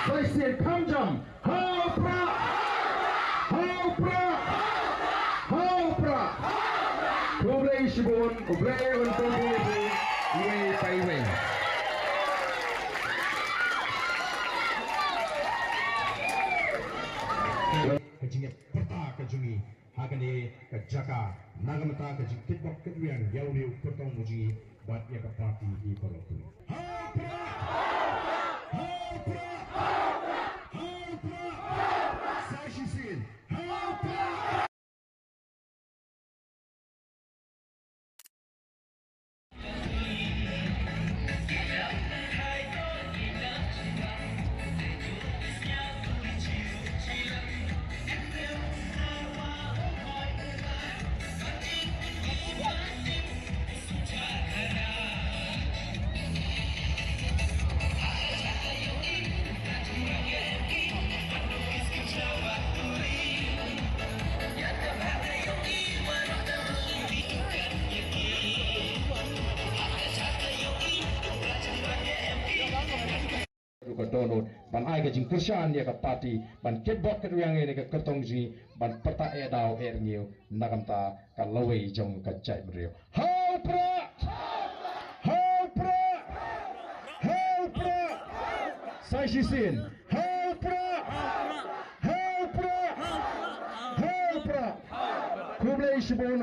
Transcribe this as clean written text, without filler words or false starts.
Sai Sien Kamjam Hau Pra Kublai Shibun Kublai untuk Iwei Paiwei kajinge peta kajungi hagane kajaka nagamata kajing kitbok kedrian yauli potong muji bat ya ka parti di porotu Saishisin download ban ai ka jing kursian ya ka party ban kitbok ka yang ne ka kartong ji ban peta e daw er ngiu nagamta ka lawei jong ka chai brio hau pra sai shisin hau pra Kublai Shibun